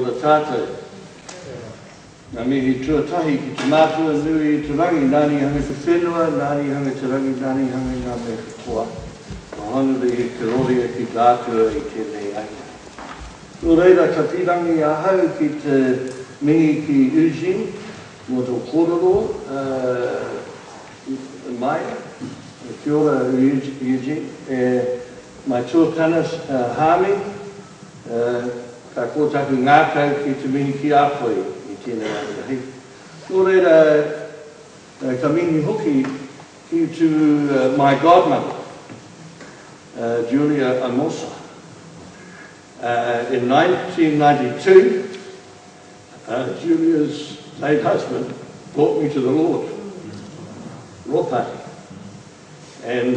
ora tātou. Nā mihi tuatahi ki te mātua nui i te rangi, nāni hanga te whenua, nāni hanga te rangi, nāni hanga ngā mea katoa. Ka hanguri i te roria ki tātua i tēnei aia. Nō reira, ka pirangi ahau ki te mihi ki Eugene, mō tō kōrero, Maia, kia ora Eugene, mai tuatana Hami, ka kōtaku ngākau ki te mihi ki Apoi i tēnei aia. Nō reira, ka mihi hoki ki to my godmother, Julia Amosa. In 1992, Julia's late husband brought me to the Lord, Ropati. And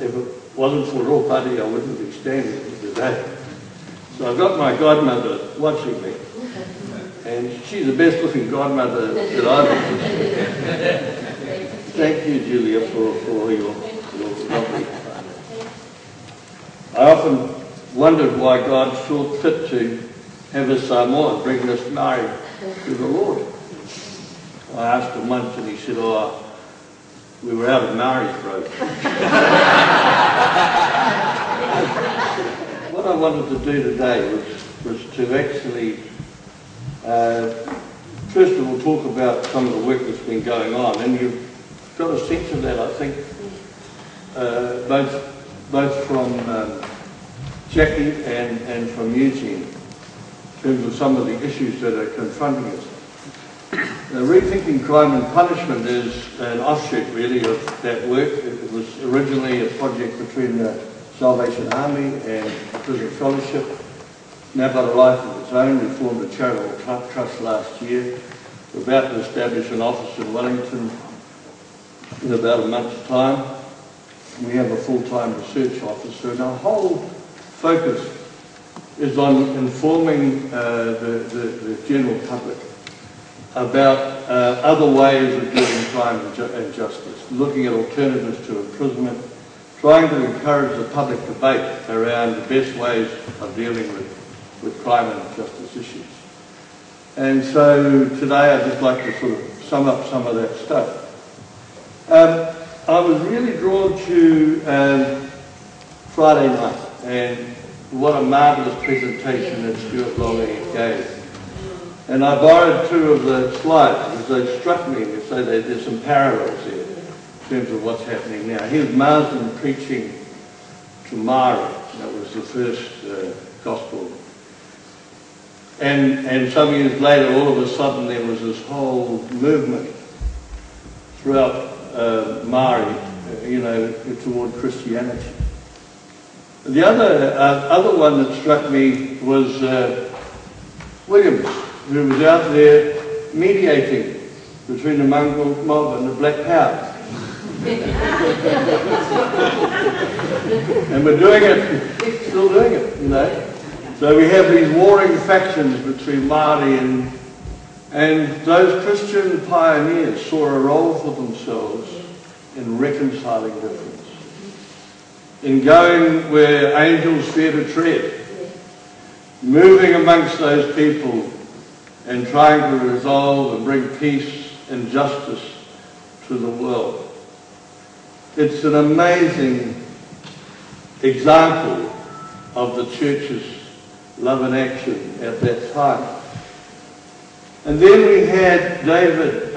if it wasn't for Ropati, I wouldn't be standing here today. So I've got my godmother watching me, and she's the best looking godmother that I've ever seen. Thank you, Julia, for your lovely. I often wondered why God saw fit to have us Samoan bring this Maori to the Lord. I asked him once and he said, oh, we were out of Maori's road. What I wanted to do today was to actually, first of all, talk about some of the work that's been going on. And you've got a sense of that, I think, both from Jackie and from Eugene, in terms of some of the issues that are confronting us. Rethinking Crime and Punishment is an offshoot, really, of that work. It was originally a project between the Salvation Army and Prison Fellowship. Now got a life of its own. We formed a charitable trust last year. We're about to establish an office in Wellington in about a month's time. We have a full-time research officer, and our whole focus is on informing the general public about other ways of doing crime and justice, looking at alternatives to imprisonment, trying to encourage the public debate around the best ways of dealing with crime and justice issues. And so today I'd just like to sort of sum up some of that stuff. I was really drawn to Friday night, and what a marvellous presentation that Stuart Longley gave. And I borrowed two of the slides because they struck me and say there's some parallels there in terms of what's happening now. Here's Marsden preaching to Māori. That was the first gospel. And some years later, all of a sudden, there was this whole movement throughout Māori, toward Christianity. The other one that struck me was Williams, who was out there mediating between the Mongrel mob and the Black Power. And we're doing it, still doing it, So we have these warring factions between Māori and those Christian pioneers saw a role for themselves in reconciling difference, in going where angels fear to tread, moving amongst those people and trying to resolve and bring peace and justice to the world. It's an amazing example of the church's love in action at that time. And then we had David,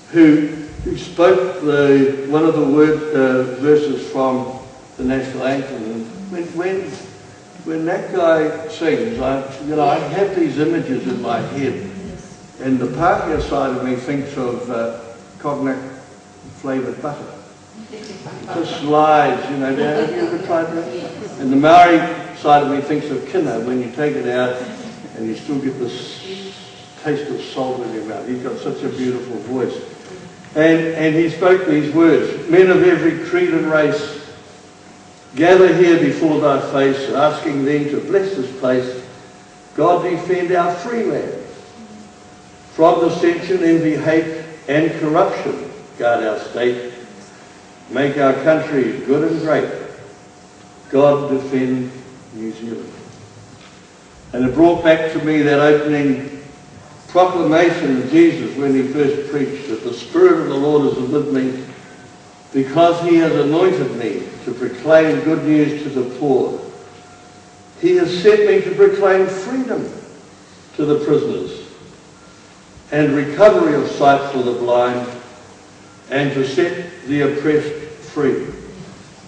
who spoke one of the verses from the national anthem. And when that guy sings, I have these images in my head, and the Pākehā side of me thinks of cognac flavoured butter. It just slides, down. Have you ever tried that? And the Maori side of me thinks of kina, when you take it out and you still get this taste of salt in your mouth. He's got such a beautiful voice. And he spoke these words: men of every creed and race, gather here before thy face, asking thee to bless this place. God defend our free land. From dissension, envy, hate, and corruption, guard our state. Make our country good and great. God defend New Zealand. And it brought back to me that opening proclamation of Jesus when he first preached, that the Spirit of the Lord is with me because he has anointed me to proclaim good news to the poor. He has sent me to proclaim freedom to the prisoners and recovery of sight for the blind and to set the oppressed free.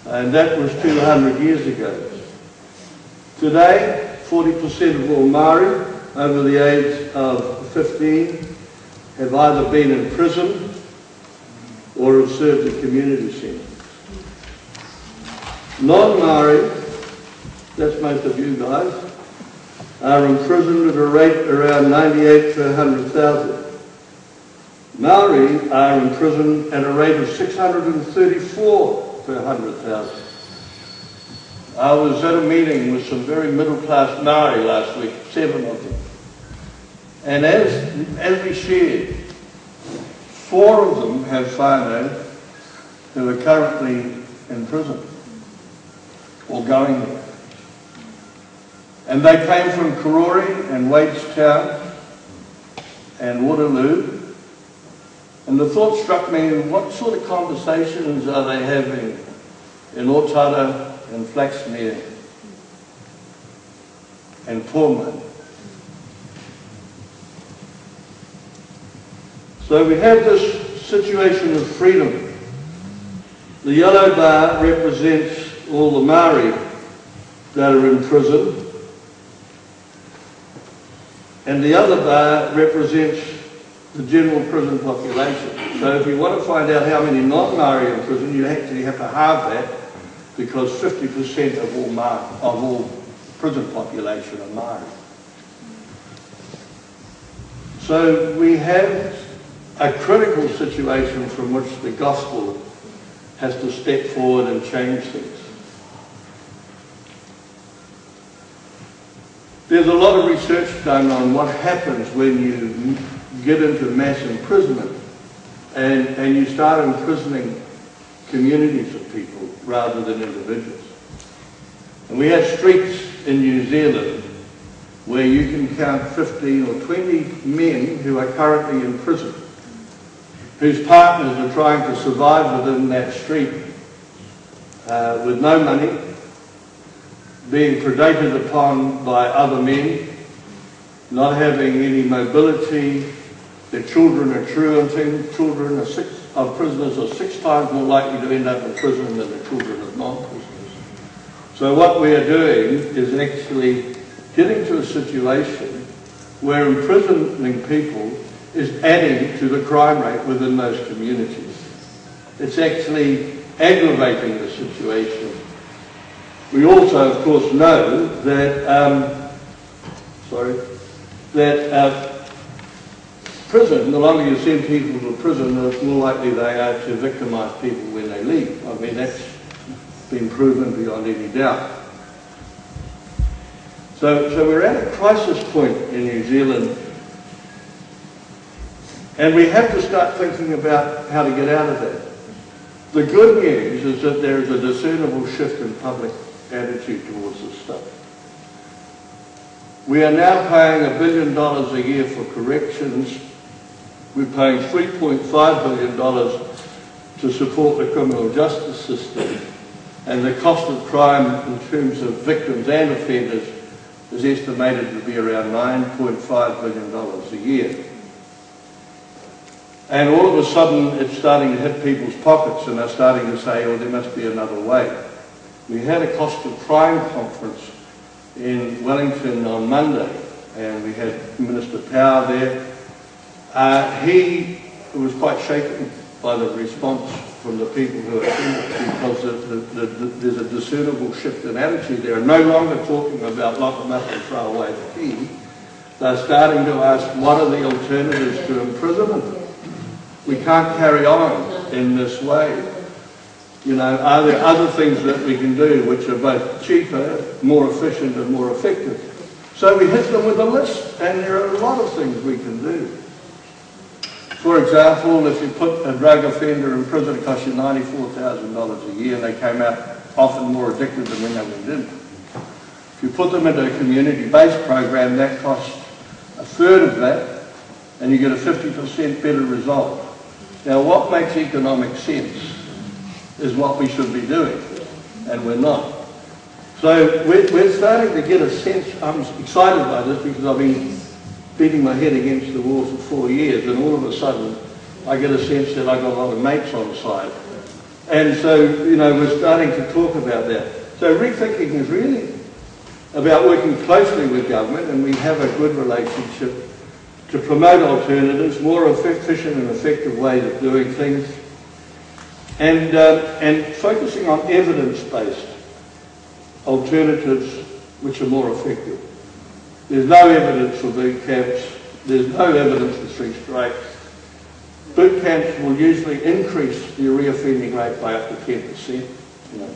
And that was 200 years ago. Today, 40% of all Māori over the age of 15 have either been in prison or have served a community centre. Non-Māori, that's most of you guys, are imprisoned at a rate around 98 per 100,000. Māori are imprisoned at a rate of 634 per 100,000. I was at a meeting with some very middle-class Māori last week, 7 of them. And as we shared, 4 of them have whānau who are currently in prison or going there. And they came from Karori and Wadestown and Waterloo. And the thought struck me, what sort of conversations are they having in Otara and Flaxmere and Portman? So we have this situation of freedom. The yellow bar represents all the Māori that are in prison, and the other bar represents the general prison population. So if you want to find out how many non-Māori are in prison, you actually have to halve that, because 50% of all prison population are Māori. So we have a critical situation from which the gospel has to step forward and change things. There's a lot of research done on what happens when you get into mass imprisonment and you start imprisoning communities of people rather than individuals. And we have streets in New Zealand where you can count 15 or 20 men who are currently in prison, whose partners are trying to survive within that street with no money, being predated upon by other men, not having any mobility. Their children are truanting. Children of prisoners are 6 times more likely to end up in prison than the children of non-prisoners. So what we are doing is actually getting to a situation where imprisoning people is adding to the crime rate within those communities. It's actually aggravating the situation. We also, of course, know that prison, the longer you send people to prison, the more likely they are to victimise people when they leave. I mean, that's been proven beyond any doubt. So we're at a crisis point in New Zealand, and we have to start thinking about how to get out of that. The good news is that there is a discernible shift in public attitude towards this stuff. We are now paying $1 billion a year for corrections. We're paying $3.5 billion to support the criminal justice system, and the cost of crime in terms of victims and offenders is estimated to be around $9.5 billion a year. And all of a sudden it's starting to hit people's pockets, and they're starting to say, oh, there must be another way. We had a cost of crime conference in Wellington on Monday, and we had Minister Power there. He was quite shaken by the response from the people who attended, because there's a discernible shift in attitude. They're no longer talking about lock them up and throw away the key. They're starting to ask, what are the alternatives to imprisonment? We can't carry on in this way. You know, are there other things that we can do which are both cheaper, more efficient and more effective? So we hit them with a list, and there are a lot of things we can do. For example, if you put a drug offender in prison, it costs you $94,000 a year, and they came out often more addicted than when they went in. If you put them into a community-based program, that costs a third of that, and you get a 50% better result. Now, what makes economic sense is what we should be doing, and we're not. So we're starting to get a sense. I'm excited by this because I've been beating my head against the wall for 4 years, and all of a sudden I get a sense that I've got a lot of mates on the side. And so, you know, we're starting to talk about that. So rethinking is really about working closely with government, and we have a good relationship to promote alternatives, more efficient and effective ways of doing things, and focusing on evidence-based alternatives which are more effective. There's no evidence for boot camps, there's no evidence for 3 strikes. Boot camps will usually increase the reoffending rate by up to 10%. You know.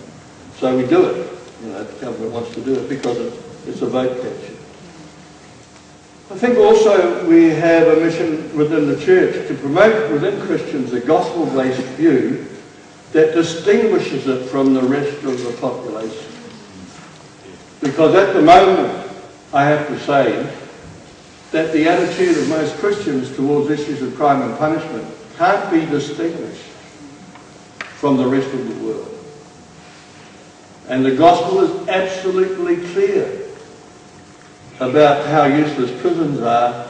So we do it. You know, the government wants to do it because it's a vote capture. I think also we have a mission within the church to promote within Christians a gospel-based view that distinguishes it from the rest of the population. Because at the moment, I have to say that the attitude of most Christians towards issues of crime and punishment can't be distinguished from the rest of the world. And the gospel is absolutely clear about how useless prisons are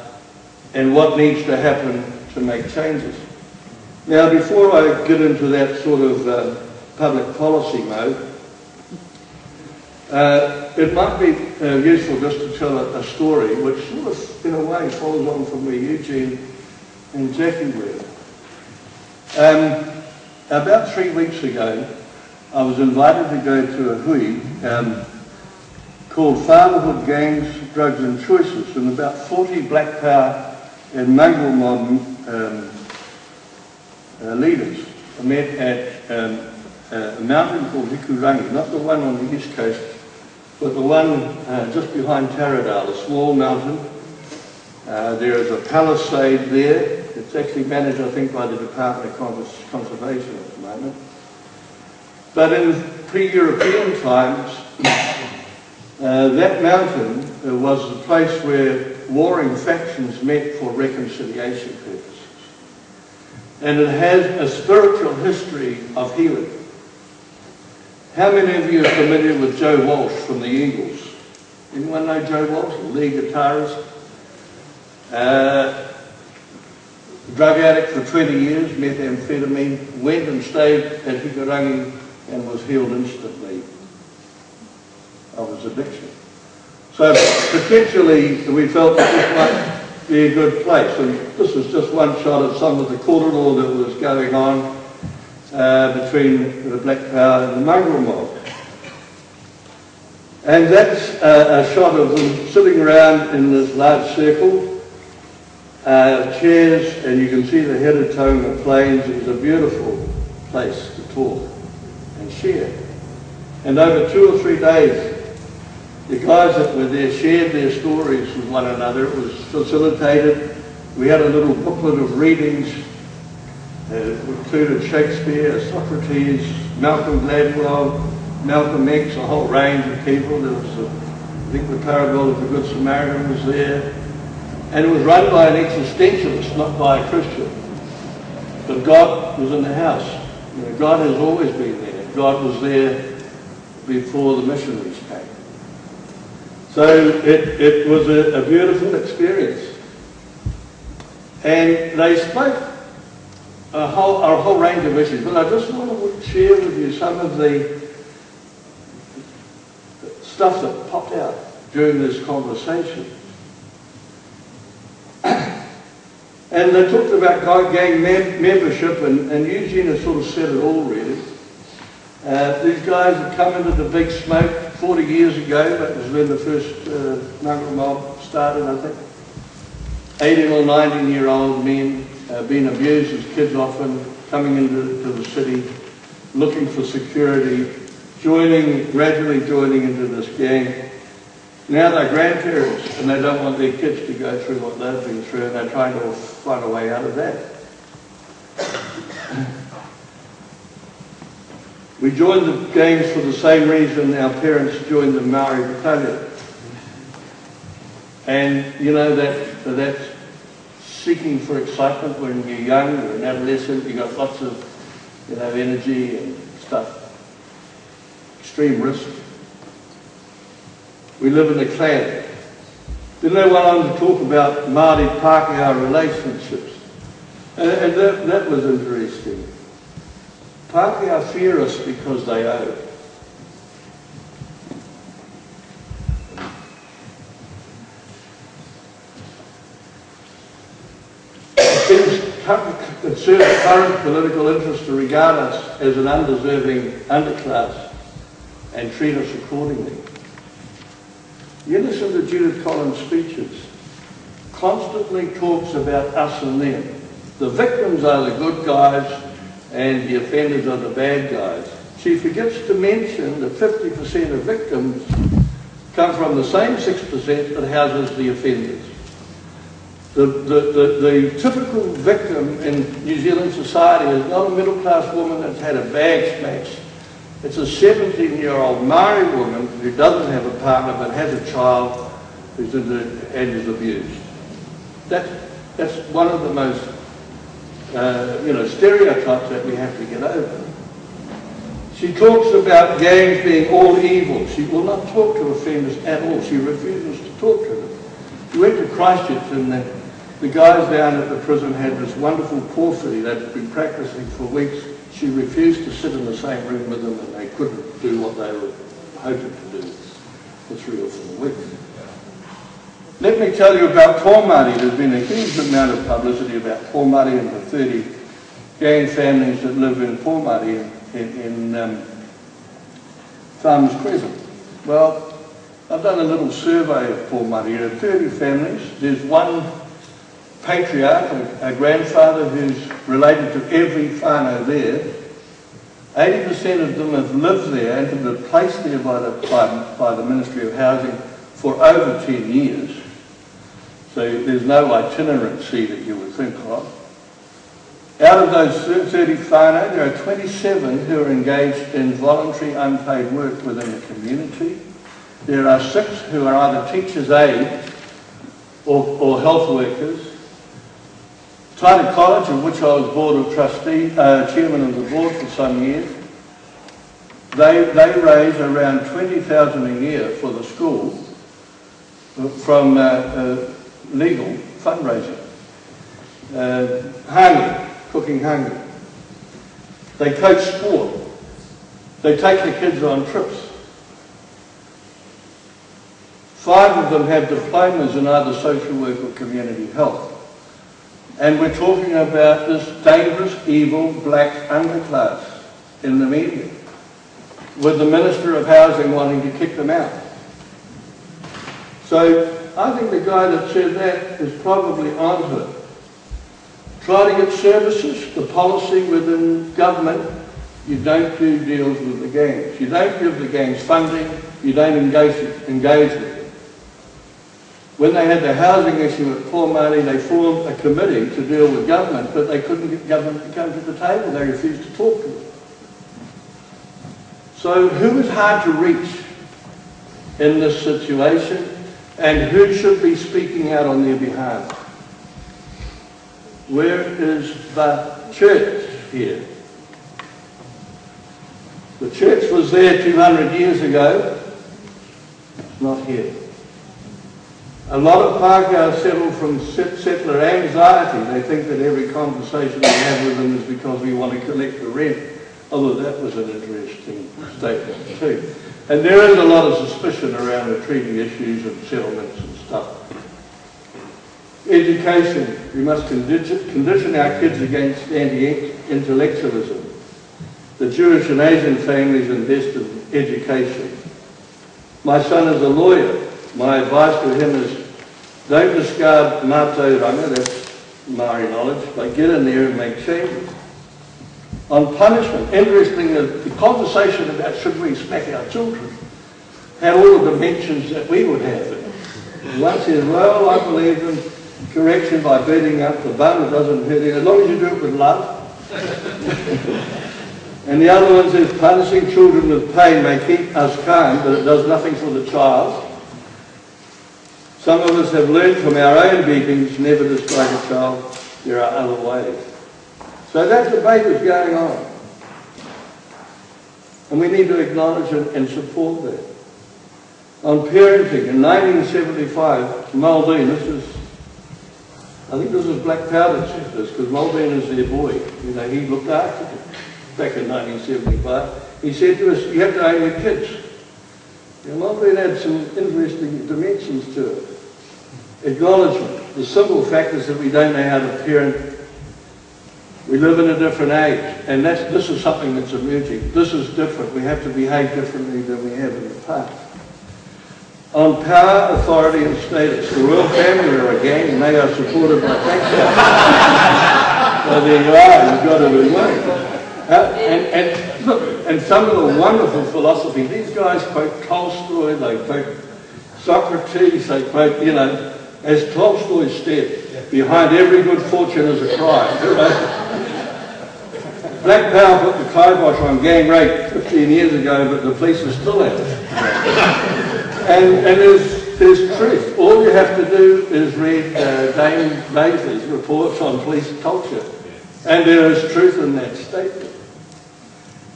and what needs to happen to make changes. Now, before I get into that sort of public policy mode, it might be useful just to tell a story which sort of, in a way, follows on from where Eugene and Jackie were. About 3 weeks ago, I was invited to go to a hui called Fatherhood, Gangs, Drugs and Choices, and about 40 Black Power and mongrel mob leaders met at a mountain called Hikurangi, not the one on the east coast, but the one just behind Taradale, a small mountain. There is a palisade there. It's actually managed, I think, by the Department of Conservation at the moment. But in pre-European times, that mountain was the place where warring factions met for reconciliation purposes. And it has a spiritual history of healing. How many of you are familiar with Joe Walsh from the Eagles? Anyone know Joe Walsh, the lead guitarist? Drug addict for 20 years, methamphetamine, went and stayed at Hikurangi and was healed instantly of his addiction. So potentially we felt that this might be a good place. And this is just one shot of some of the kororo that was going on between the Black Power and the mongrel mob. And that's a shot of them sitting around in this large circle, chairs, and you can see the Heretonga Plains. It was a beautiful place to talk and share. And over 2 or 3 days, the guys that were there shared their stories with one another. It was facilitated. We had a little booklet of readings. It included Shakespeare, Socrates, Malcolm Gladwell, Malcolm X, a whole range of people. There was, I think, the parable of the Good Samaritan was there. And it was run by an existentialist, not by a Christian. But God was in the house. You know, God has always been there. God was there before the missionaries came. So it was a beautiful experience. And they spoke a whole range of issues, but I just want to share with you some of the stuff that popped out during this conversation. And they talked about gang membership, and Eugene has sort of said it all really. These guys had come into the big smoke 40 years ago. That was when the first mongrel mob started, I think. 18 or 19-year-old men being abused as kids often, coming into the city, looking for security, gradually joining into this gang. Now they're grandparents and they don't want their kids to go through what they've been through, and they're trying to find a way out of that. We joined the gangs for the same reason our parents joined the Maori Battalion. And you know that seeking for excitement when you're young, you're an adolescent, you've got lots of energy and stuff. Extreme risk. We live in a clan. Then they went on to talk about Māori Pākehā relationships. And that was interesting. Pākehā fear us because they owe. It serves current political interest to regard us as an undeserving underclass and treat us accordingly. You listen to Judith Collins' speeches, constantly talks about us and them. The victims are the good guys and the offenders are the bad guys. She forgets to mention that 50% of victims come from the same 6% that houses the offenders. The typical victim in New Zealand society is not a middle-class woman that's had a bag smashed. It's a 17-year-old Maori woman who doesn't have a partner but has a child who's and is abused. That's one of the most stereotypes that we have to get over. She talks about gangs being all evil. She will not talk to offenders at all. She refuses to talk to them. She went to Christchurch and the guys down at the prison had this wonderful porphyry that had been practicing for weeks. She refused to sit in the same room with them and they couldn't do what they were hoping to do for 3 or 4 weeks. Let me tell you about Pōmari. There's been a huge amount of publicity about Pōmari and the 30 gang families that live in Pōmari in Farmers Crescent. Well, I've done a little survey of Pōmari. There are 30 families. There's one patriarch, a grandfather who's related to every whānau there. 80% of them have lived there and have been placed there by the Ministry of Housing for over 10 years. So there's no itinerancy that you would think of. Out of those 30 whānau, there are 27 who are engaged in voluntary unpaid work within the community. There are 6 who are either teachers' aides or health workers. Taita College, of which I was board of trustee, chairman of the board for some years, they raise around $20,000 a year for the school from legal fundraising. Cooking hungry. They coach sport. They take the kids on trips. 5 of them have diplomas in either social work or community health. And we're talking about this dangerous, evil, black underclass in the media, with the Minister of Housing wanting to kick them out. So I think the guy that said that is probably onto it. Try to get services, the policy within government. You don't do deals with the gangs. You don't give the gangs funding. You don't engage with them. When they had the housing issue at Pōmari, they formed a committee to deal with government, but they couldn't get government to come to the table. They refused to talk to them. So who is hard to reach in this situation, and who should be speaking out on their behalf? Where is the church here? The church was there 200 years ago. It's not here. A lot of Pākehā settle from settler anxiety. They think that every conversation we have with them is because we want to collect the rent. Although that was an interesting statement too. And there is a lot of suspicion around the treaty issues and settlements and stuff. Education. We must condition our kids against anti-intellectualism. The Jewish and Asian families invest in education. My son is a lawyer. My advice to him is, don't discard mātou ranga, that's Māori knowledge, but get in there and make changes. On punishment, interestingly, the conversation about should we smack our children had all the dimensions that we would have. One says, well, I believe in correction by beating up the bum, it doesn't hurt you, as long as you do it with love. And the other one says, punishing children with pain may keep us calm, but it does nothing for the child. Some of us have learned from our own beatings never to strike a child. There are other ways. So that debate is going on. And we need to acknowledge and support that. On parenting, in 1975, Maldine, I think this is Black Powder said this, because Maldine is their boy. You know, he looked after them back in 1975. He said to us, you have to own your kids. And Maldine had some interesting dimensions to it. Acknowledgement. The simple fact is that we don't know how to parent. We live in a different age, and this is something that's emerging. This is different. We have to behave differently than we have in the past. On power, authority and status. The royal family are a gang and they are supported by taxpayers. So there you are, you've got to do one. And some of the wonderful philosophy, these guys quote Tolstoy, they quote Socrates, they quote, you know, as Tolstoy said, behind every good fortune is a crime. Black Power put the kibosh on gang rape 15 years ago, but the police are still at it. And there's truth. All you have to do is read Dame Baisley's reports on police culture. And there is truth in that statement.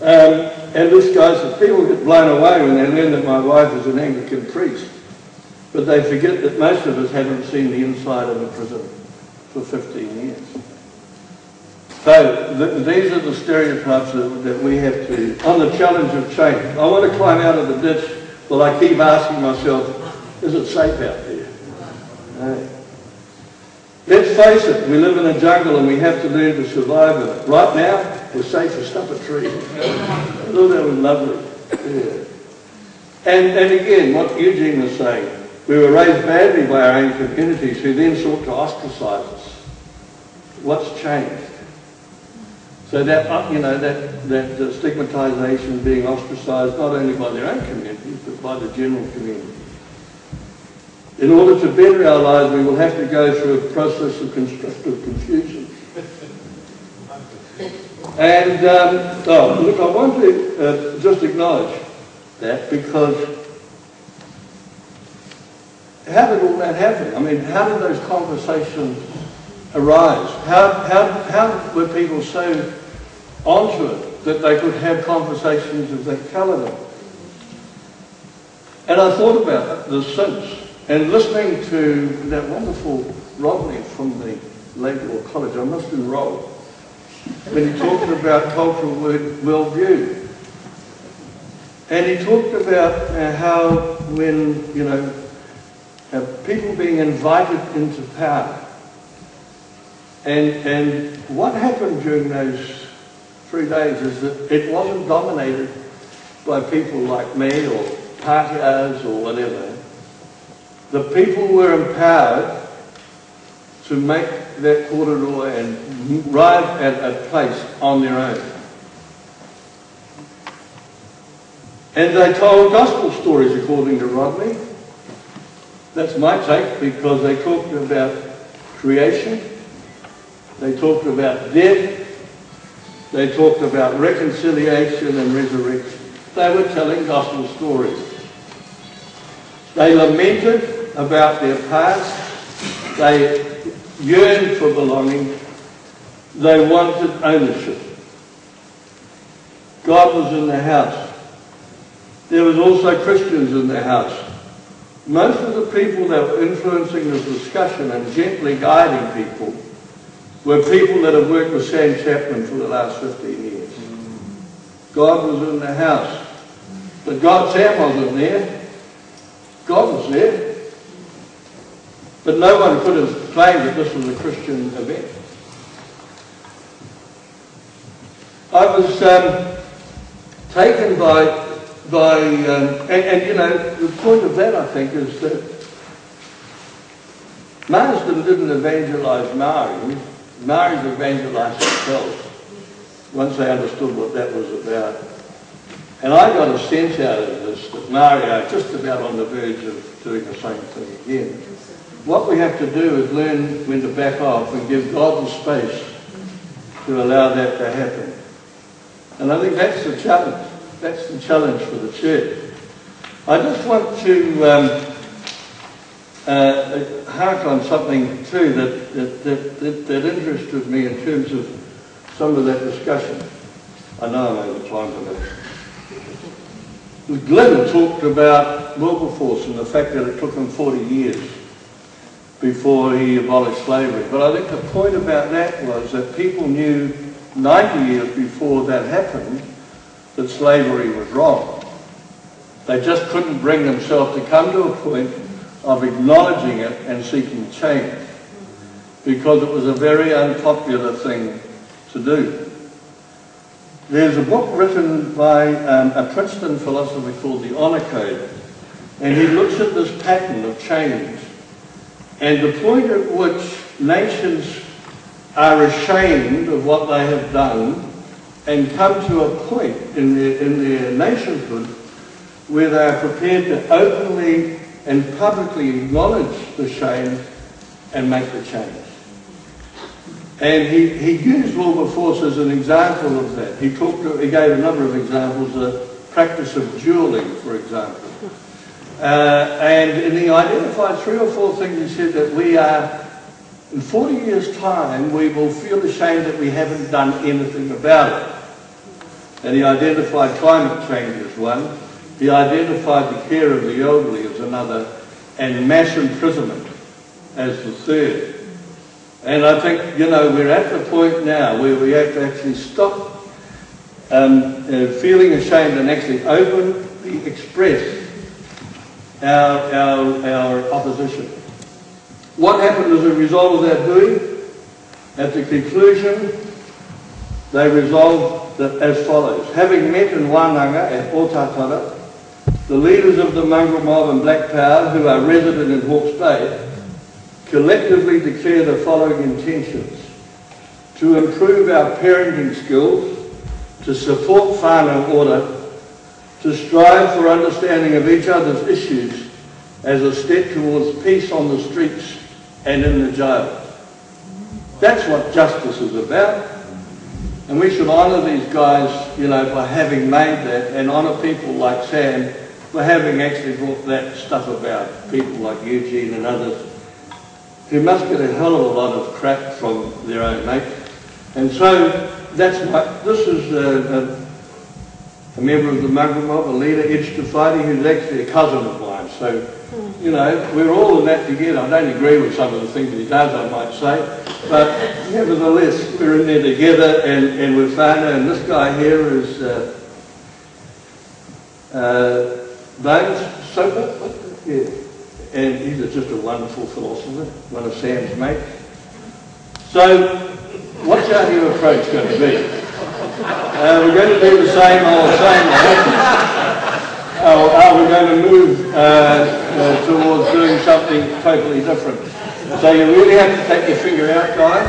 And this guy says, people get blown away when they learn that my wife is an Anglican priest. But they forget that most of us haven't seen the inside of a prison for 15 years. So these are the stereotypes that we have to, on the challenge of change. I want to climb out of the ditch. Well, I keep asking myself, is it safe out there? No. Let's face it, we live in a jungle and we have to learn to survive in it. Right now, we're safe as stuff a tree. I thought that was lovely. Yeah. And again, what Eugene was saying, we were raised badly by our own communities who then sought to ostracize us. What's changed? So that, you know, that stigmatization, being ostracized not only by their own communities, but by the general community. In order to better our lives, we will have to go through a process of constructive confusion. And, look, I want to just acknowledge that, because how did all that happen? I mean, how did those conversations arise? How were people so onto it that they could have conversations of that caliber? And I thought about this since, and listening to that wonderful Rodney from the Lakewood College, I must enroll, when he talked about cultural worldview. And he talked about how when, you know, people being invited into power, and what happened during those 3 days is that it wasn't dominated by people like me or partiers or whatever. The people were empowered to make that corridor and arrive at a place on their own. And they told gospel stories, according to Rodney. That's my take, because they talked about creation, they talked about death, they talked about reconciliation and resurrection. They were telling gospel stories. They lamented about their past, they yearned for belonging, they wanted ownership. God was in the house. There was also Christians in the house. Most of the people that were influencing the discussion and gently guiding people were people that have worked with Sam Chapman for the last 15 years. God was in the house. But Sam wasn't there. God was there. But no one could have claimed that this was a Christian event. I was taken by and you know, the point of that, I think, is that Marsden didn't evangelise Maori. Maoris evangelised themselves once they understood what that was about. And I got a sense out of this that Maori are just about on the verge of doing the same thing again. What we have to do is learn when to back off and give God the space to allow that to happen. And I think that's the challenge. That's the challenge for the church. I just want to hark on something too that interested me in terms of some of that discussion. I know I'm over time for this. Glenn talked about Wilberforce and the fact that it took him 40 years before he abolished slavery. But I think the point about that was that people knew 90 years before that happened that slavery was wrong. They just couldn't bring themselves to come to a point of acknowledging it and seeking change, because it was a very unpopular thing to do. There's a book written by a Princeton philosopher called The Honor Code, and he looks at this pattern of change and the point at which nations are ashamed of what they have done and come to a point in their nationhood where they are prepared to openly and publicly acknowledge the shame and make the change. And he used Wilberforce as an example of that. He gave a number of examples, the practice of dueling, for example. And he identified 3 or 4 things. He said that we are, in 40 years' time, we will feel ashamed that we haven't done anything about it. And he identified climate change as one. He identified the care of the elderly as another, and mass imprisonment as the third. And I think, you know, we're at the point now where we have to actually stop feeling ashamed and actually openly express our opposition. What happened as a result of that doing? At the conclusion, they resolved that as follows. Having met in Wānanga at Otatara, the leaders of the mongrel mob and Black Power, who are resident in Hawke's Bay, collectively declare the following intentions: to improve our parenting skills, to support whānau order, to strive for understanding of each other's issues as a step towards peace on the streets and in the jail. That's what justice is about. And we should honour these guys, you know, by having made that, and honour people like Sam for having actually brought that stuff about, people like Eugene and others, who must get a hell of a lot of crap from their own mates. And so that's this is a member of the mongrel mob, a leader, Edge Tafati, who's actually a cousin of mine. So, you know, we're all in that together. I don't agree with some of the things he does, I might say, but nevertheless, we're in there together, and we're whānau. And this guy here is Bones Soper, yeah. And he's just a wonderful philosopher, one of Sam's mates. So, what's our new approach going to be? We're going to do the same old. Are we going to move towards doing something totally different? So you really have to take your finger out, guys,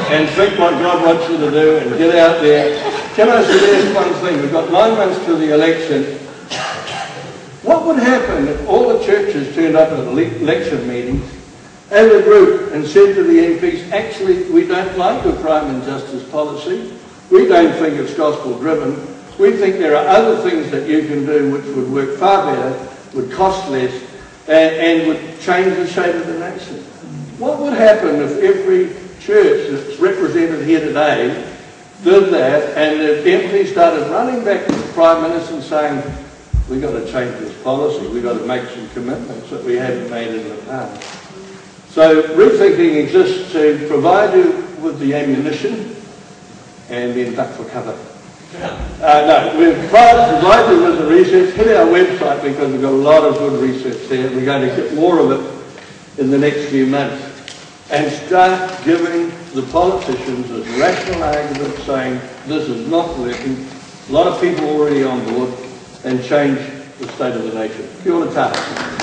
and think what God wants you to do and get out there. Can I suggest one thing? We've got 9 months to the election. What would happen if all the churches turned up at election meetings as a group and said to the MPs, actually, we don't like your crime and justice policy. We don't think it's gospel driven. We think there are other things that you can do which would work far better, would cost less, and would change the shape of the nation. What would happen if every church that's represented here today did that, and the MPs started running back to the Prime Minister and saying, we've got to change this policy, we've got to make some commitments that we haven't made in the past. So rethinking exists to provide you with the ammunition and then duck for cover. No, we've provided you with the research. Hit our website because we've got a lot of good research there. We're going to get more of it in the next few months. And start giving the politicians as rational arguments saying this is not working. A lot of people already on board, and change the state of the nation. Kia ora tātou.